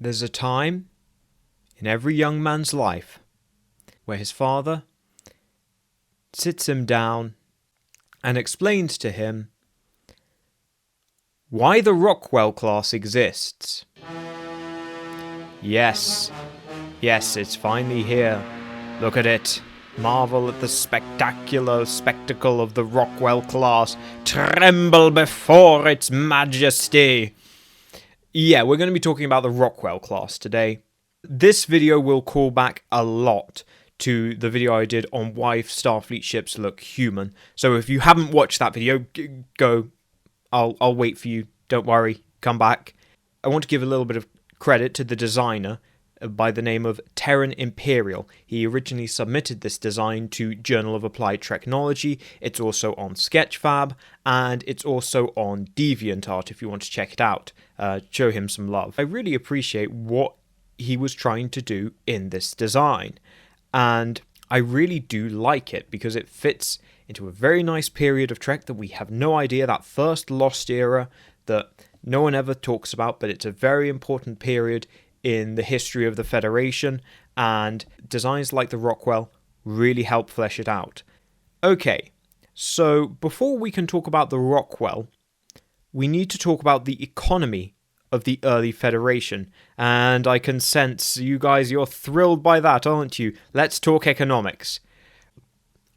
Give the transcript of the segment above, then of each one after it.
There's a time in every young man's life where his father sits him down and explains to him why the Rockwell Class exists. Yes, it's finally here. Look at it. Marvel at the spectacular spectacle of the Rockwell Class. Tremble before its majesty. Yeah, we're going to be talking about the Rockwell Class today. This video will call back a lot to the video I did on why Starfleet ships look human. So if you haven't watched that video, go. I'll wait for you. Don't worry. Come back. I want to give a little bit of credit to the designer by the name of Terranimperial. He originally submitted this design to Journal of Applied Technology. It's also on Sketchfab, and it's also on DeviantArt if you want to check it out. Show him some love. I really appreciate what he was trying to do in this design, and I really do like it because it fits into a very nice period of Trek that we have no idea, that first lost era that no one ever talks about, but it's a very important period in the history of the Federation, and designs like the Rockwell really help flesh it out. Okay, so before we can talk about the Rockwell, we need to talk about the economy of the early Federation, and I can sense you guys, you're thrilled by that, aren't you? Let's talk economics.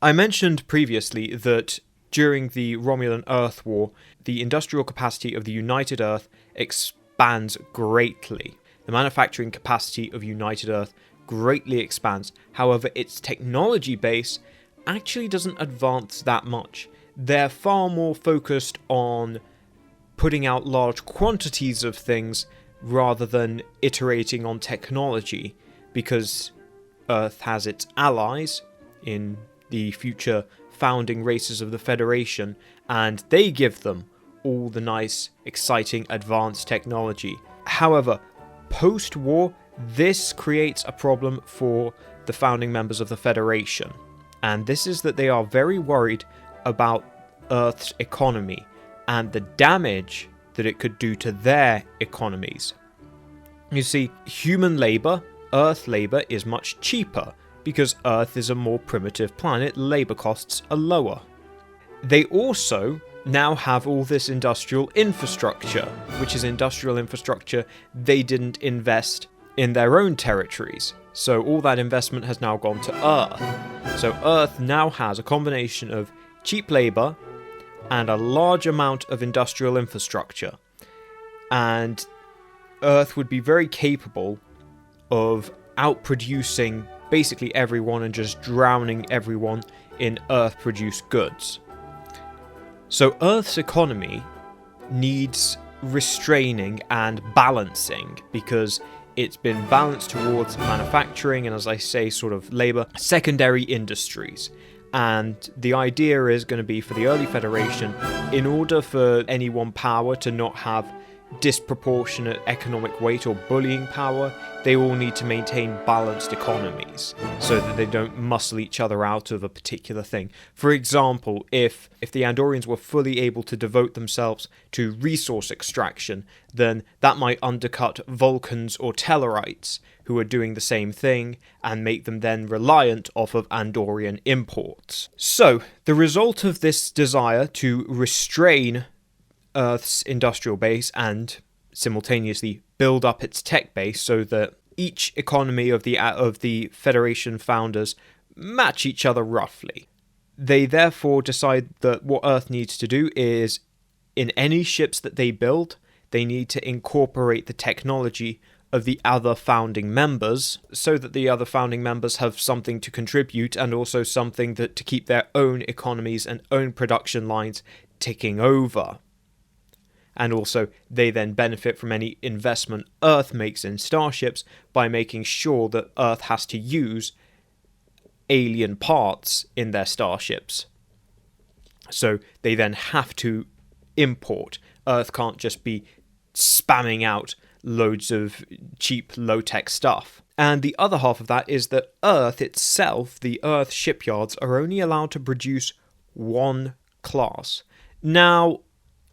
I mentioned previously that during the Romulan Earth War, the industrial capacity of the United Earth expands greatly. The manufacturing capacity of United Earth greatly expands. However, its technology base actually doesn't advance that much. They're far more focused on putting out large quantities of things rather than iterating on technology, because Earth has its allies in the future founding races of the Federation, and they give them all the nice, exciting, advanced technology. However, post-war, this creates a problem for the founding members of the Federation, and this is that they are very worried about Earth's economy and the damage that it could do to their economies. You see, human labour, Earth labour, is much cheaper because Earth is a more primitive planet, labour costs are lower. They also now have all this industrial infrastructure, which is industrial infrastructure they didn't invest in their own territories. So all that investment has now gone to Earth. So Earth now has a combination of cheap labour and a large amount of industrial infrastructure. And Earth would be very capable of outproducing basically everyone and just drowning everyone in Earth-produced goods. So Earth's economy needs restraining and balancing because it's been balanced towards manufacturing and, as I say, sort of labour, secondary industries. And the idea is going to be for the early Federation, in order for any one power to not have disproportionate economic weight or bullying power, they all need to maintain balanced economies so that they don't muscle each other out of a particular thing. For example, if the Andorians were fully able to devote themselves to resource extraction, then that might undercut Vulcans or Tellarites who are doing the same thing and make them then reliant off of Andorian imports. So, the result of this desire to restrain Earth's industrial base and simultaneously build up its tech base so that each economy of the Federation founders match each other roughly. They therefore decide that what Earth needs to do is, in any ships that they build, they need to incorporate the technology of the other founding members so that the other founding members have something to contribute and also something that to keep their own economies and own production lines ticking over. And also, they then benefit from any investment Earth makes in starships by making sure that Earth has to use alien parts in their starships. So they then have to import. Earth can't just be spamming out loads of cheap, low-tech stuff. And the other half of that is that Earth itself, the Earth shipyards, are only allowed to produce one class. Now,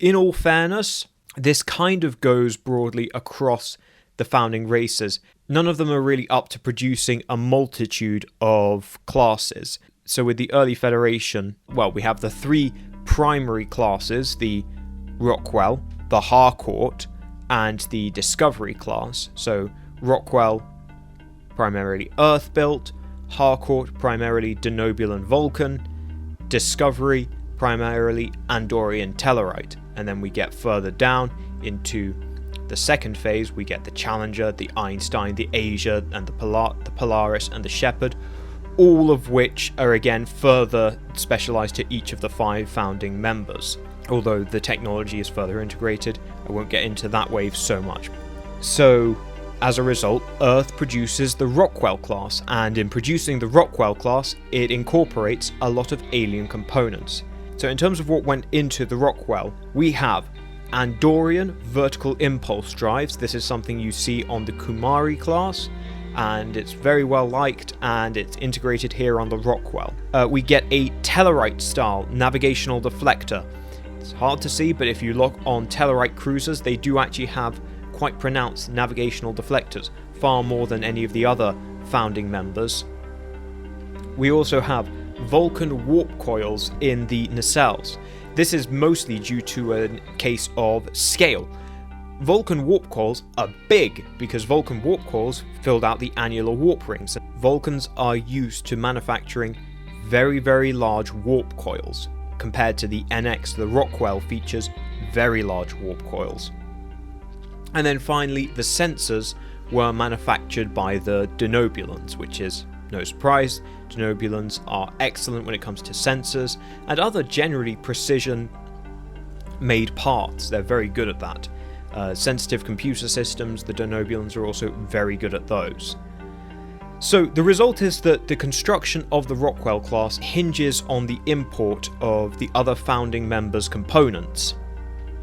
in all fairness, this kind of goes broadly across the founding races, none of them are really up to producing a multitude of classes. So with the early Federation, well, we have the 3 primary classes, the Rockwell, the Harcourt, and the Discovery class. So Rockwell, primarily Earth-built, Harcourt, primarily Denobulan Vulcan, Discovery, primarily Andorian Tellarite. And then we get further down into the second phase, we get the Challenger, the Einstein, the Asia, and the Polaris, and the Shepherd, all of which are again further specialized to each of the 5 founding members. Although the technology is further integrated, I won't get into that wave so much. So, as a result, Earth produces the Rockwell class, and in producing the Rockwell class, it incorporates a lot of alien components. So in terms of what went into the Rockwell, we have Andorian vertical impulse drives. This is something you see on the Kumari class, and it's very well liked, and it's integrated here on the Rockwell. We get a Tellarite style navigational deflector. It's hard to see, but if you look on Tellarite cruisers, they do actually have quite pronounced navigational deflectors, far more than any of the other founding members. We also have Vulcan warp coils in the nacelles. This is mostly due to a case of scale. Vulcan warp coils are big because Vulcan warp coils filled out the annular warp rings. Vulcans are used to manufacturing very, very large warp coils. Compared to the NX, the Rockwell features very large warp coils. And then finally, the sensors were manufactured by the Denobulans, which is no surprise. Denobulans are excellent when it comes to sensors and other generally precision-made parts. They're very good at that. Sensitive computer systems, the Denobulans are also very good at those. So the result is that the construction of the Rockwell class hinges on the import of the other founding members' components,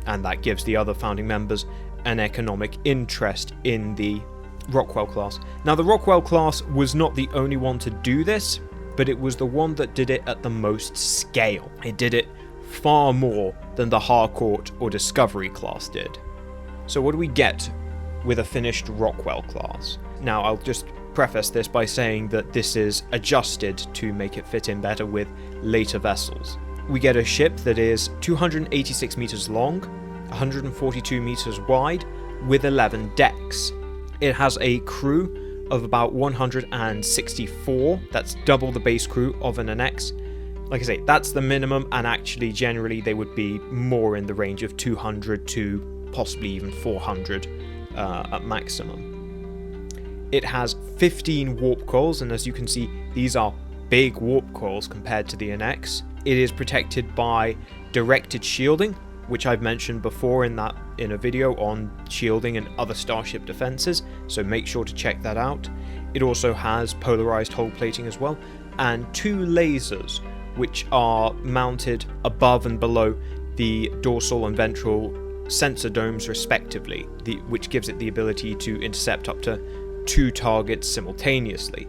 and that gives the other founding members an economic interest in the Rockwell class. Now, the Rockwell class was not the only one to do this, but it was the one that did it at the most scale. It did it far more than the Harcourt or Discovery class did. So what do we get with a finished Rockwell class? Now, I'll just preface this by saying that this is adjusted to make it fit in better with later vessels. We get a ship that is 286 meters long, 142 meters wide, with 11 decks. It has a crew of about 164. That's double the base crew of an NX. Like I say, that's the minimum, and actually generally they would be more in the range of 200 to possibly even 400 at maximum. It has 15 warp coils, and as you can see, these are big warp coils compared to the NX. It is protected by directed shielding, which I've mentioned before in a video on shielding and other Starship defenses, so make sure to check that out. It also has polarized hull plating as well, and 2 lasers, which are mounted above and below the dorsal and ventral sensor domes respectively, which gives it the ability to intercept up to 2 targets simultaneously.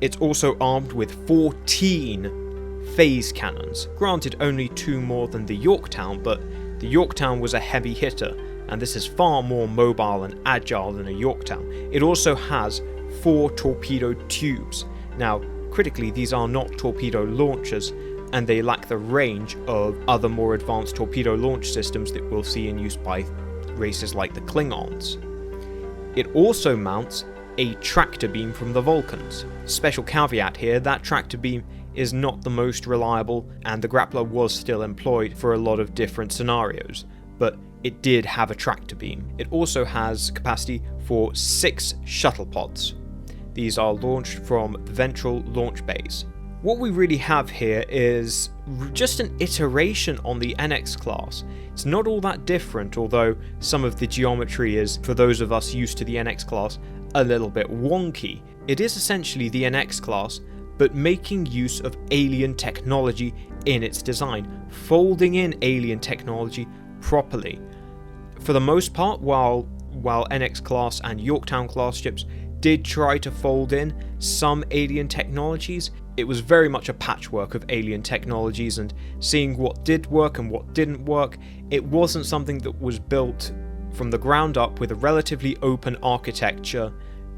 It's also armed with 14 phase cannons, granted only 2 more than the Yorktown, but the Yorktown was a heavy hitter, and this is far more mobile and agile than a Yorktown. It also has 4 torpedo tubes. Now, critically, these are not torpedo launchers, and they lack the range of other more advanced torpedo launch systems that we'll see in use by races like the Klingons. It also mounts a tractor beam from the Vulcans. Special caveat here, that tractor beam is not the most reliable, and the grappler was still employed for a lot of different scenarios, but it did have a tractor beam. It also has capacity for 6 shuttle pods. These are launched from ventral launch bays. What we really have here is just an iteration on the NX class. It's not all that different, although some of the geometry is, for those of us used to the NX class, a little bit wonky. It is essentially the NX class, but making use of alien technology in its design, folding in alien technology properly. For the most part, while NX class and Yorktown class ships did try to fold in some alien technologies, it was very much a patchwork of alien technologies, and seeing what did work and what didn't work, it wasn't something that was built from the ground up with a relatively open architecture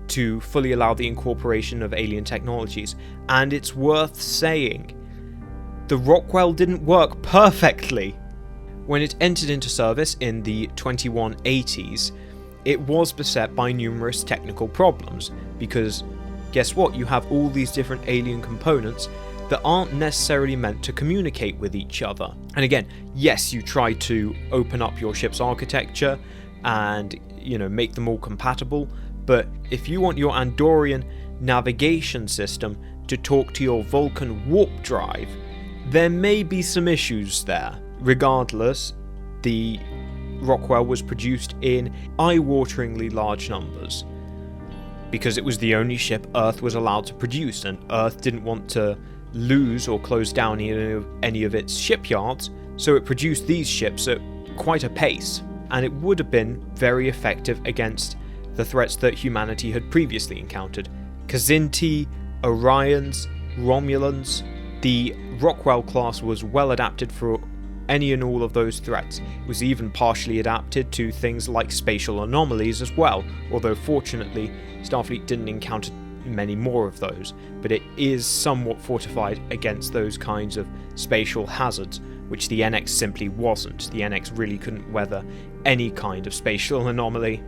to fully allow the incorporation of alien technologies. And it's worth saying, the Rockwell didn't work perfectly. When it entered into service in the 2180s, it was beset by numerous technical problems, because guess what? You have all these different alien components that aren't necessarily meant to communicate with each other. And again, yes, you try to open up your ship's architecture and, make them all compatible, but if you want your Andorian navigation system to talk to your Vulcan warp drive, there may be some issues there. Regardless, the Rockwell was produced in eye-wateringly large numbers, because it was the only ship Earth was allowed to produce, and Earth didn't want to lose or close down any of its shipyards, so it produced these ships at quite a pace, and it would have been very effective against the threats that humanity had previously encountered. Kzinti, Orions, Romulans. The Rockwell class was well adapted for any and all of those threats. It was even partially adapted to things like spatial anomalies as well, although fortunately Starfleet didn't encounter many more of those, but it is somewhat fortified against those kinds of spatial hazards, which the NX simply wasn't. The NX really couldn't weather any kind of spatial anomaly.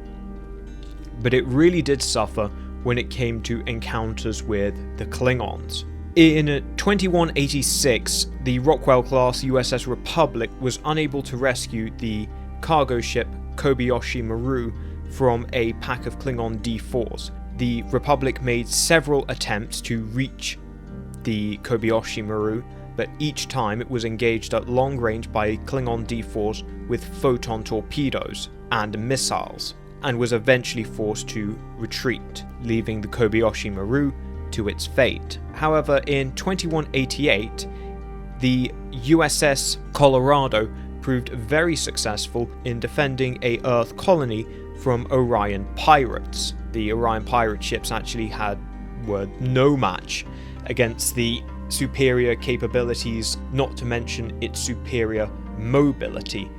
But it really did suffer when it came to encounters with the Klingons. In 2186, the Rockwell class USS Republic was unable to rescue the cargo ship Kobayashi Maru from a pack of Klingon D4s. The Republic made several attempts to reach the Kobayashi Maru, but each time it was engaged at long range by Klingon D4s with photon torpedoes and missiles, and was eventually forced to retreat, leaving the Kobayashi Maru to its fate. However, in 2188, the USS Colorado proved very successful in defending a Earth colony from Orion pirates. The Orion pirate ships actually were no match against the superior capabilities, not to mention its superior mobility.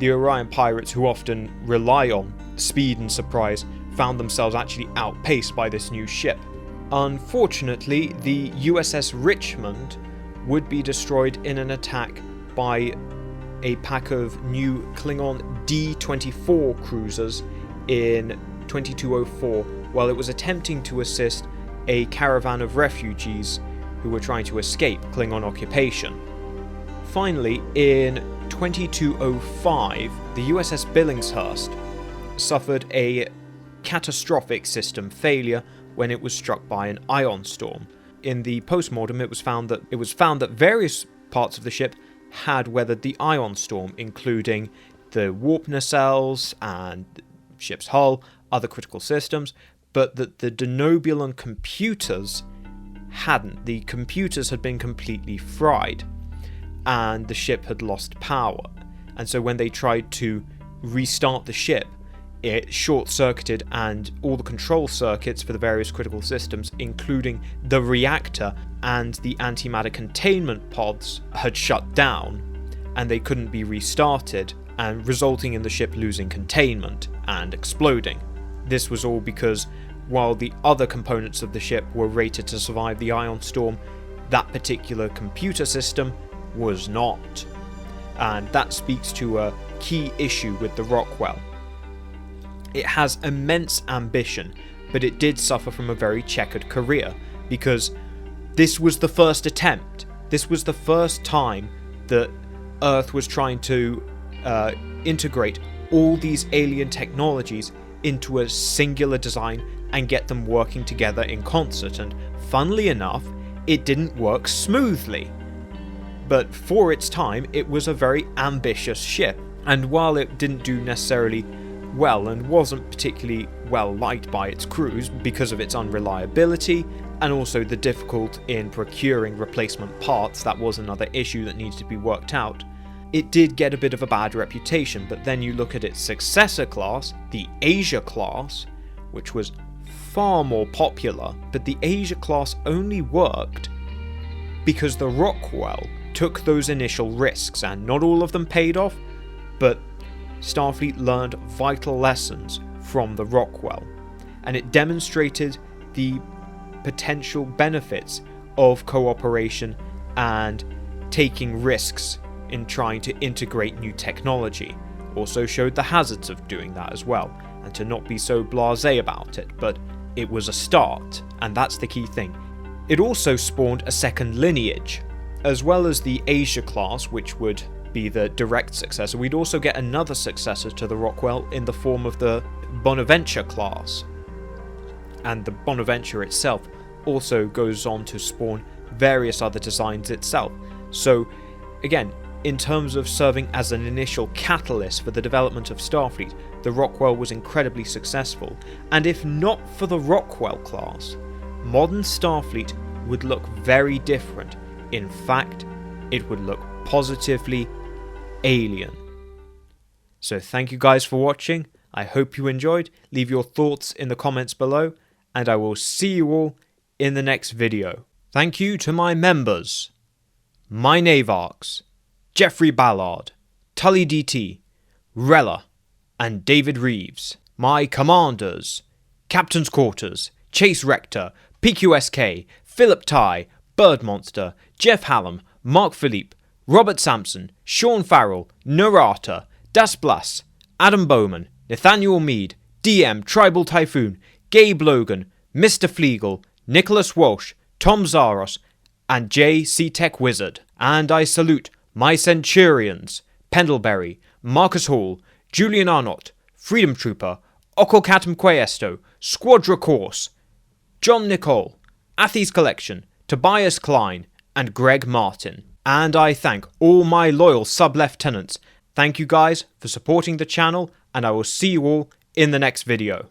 The Orion pirates, who often rely on speed and surprise, found themselves actually outpaced by this new ship. Unfortunately, the USS Richmond would be destroyed in an attack by a pack of new Klingon D-24 cruisers in 2204 while it was attempting to assist a caravan of refugees who were trying to escape Klingon occupation. Finally, in 2205, the USS Billingshurst suffered a catastrophic system failure when it was struck by an ion storm. In the postmortem, it was found that various parts of the ship had weathered the ion storm, including the warp nacelles and the ship's hull, other critical systems, but that the Denobulan computers hadn't. The computers had been completely fried, and the ship had lost power. And so when they tried to restart the ship, it short-circuited, and all the control circuits for the various critical systems, including the reactor and the antimatter containment pods, had shut down, and they couldn't be restarted, and resulting in the ship losing containment and exploding. This was all because while the other components of the ship were rated to survive the ion storm, that particular computer system was not. And that speaks to a key issue with the Rockwell. It has immense ambition, but it did suffer from a very checkered career, because this was the first attempt. This was the first time that Earth was trying to integrate all these alien technologies into a singular design and get them working together in concert, and funnily enough, it didn't work smoothly. But for its time, it was a very ambitious ship, and while it didn't do necessarily well and wasn't particularly well liked by its crews because of its unreliability and also the difficulty in procuring replacement parts, that was another issue that needs to be worked out, it did get a bit of a bad reputation. But then you look at its successor class, the Asia class, which was far more popular, but the Asia class only worked because the Rockwell took those initial risks, and not all of them paid off, but Starfleet learned vital lessons from the Rockwell, and it demonstrated the potential benefits of cooperation and taking risks in trying to integrate new technology. Also showed the hazards of doing that as well, and to not be so blasé about it, but it was a start, and that's the key thing. It also spawned a second lineage, as well as the Asia class, which would be the direct successor. We'd also get another successor to the Rockwell in the form of the Bonaventure class, and the Bonaventure itself also goes on to spawn various other designs itself. So again, in terms of serving as an initial catalyst for the development of Starfleet, the Rockwell was incredibly successful, and if not for the Rockwell class, modern Starfleet would look very different. In fact, it would look positively alien. So thank you guys for watching. I hope you enjoyed. Leave your thoughts in the comments below, and I will see you all in the next video. Thank you to my members, my Navarks, Jeffrey Ballard, Tully DT, Rella, and David Reeves. My commanders, Captain's Quarters, Chase Rector, PQSK, Philip Ty, Bird Monster, Jeff Hallam, Mark Philippe, Robert Sampson, Sean Farrell, Narata, Das Blas, Adam Bowman, Nathaniel Mead, DM Tribal Typhoon, Gabe Logan, Mr. Fleagle, Nicholas Walsh, Tom Zaros, and J.C. Tech Wizard. And I salute my Centurions, Pendlebury, Marcus Hall, Julian Arnott, Freedom Trooper, Okokatum Questo, Squadra Course, John Nicole, Athys Collection, Tobias Klein, and Greg Martin. And I thank all my loyal sub-lieutenants. Thank you guys for supporting the channel, and I will see you all in the next video.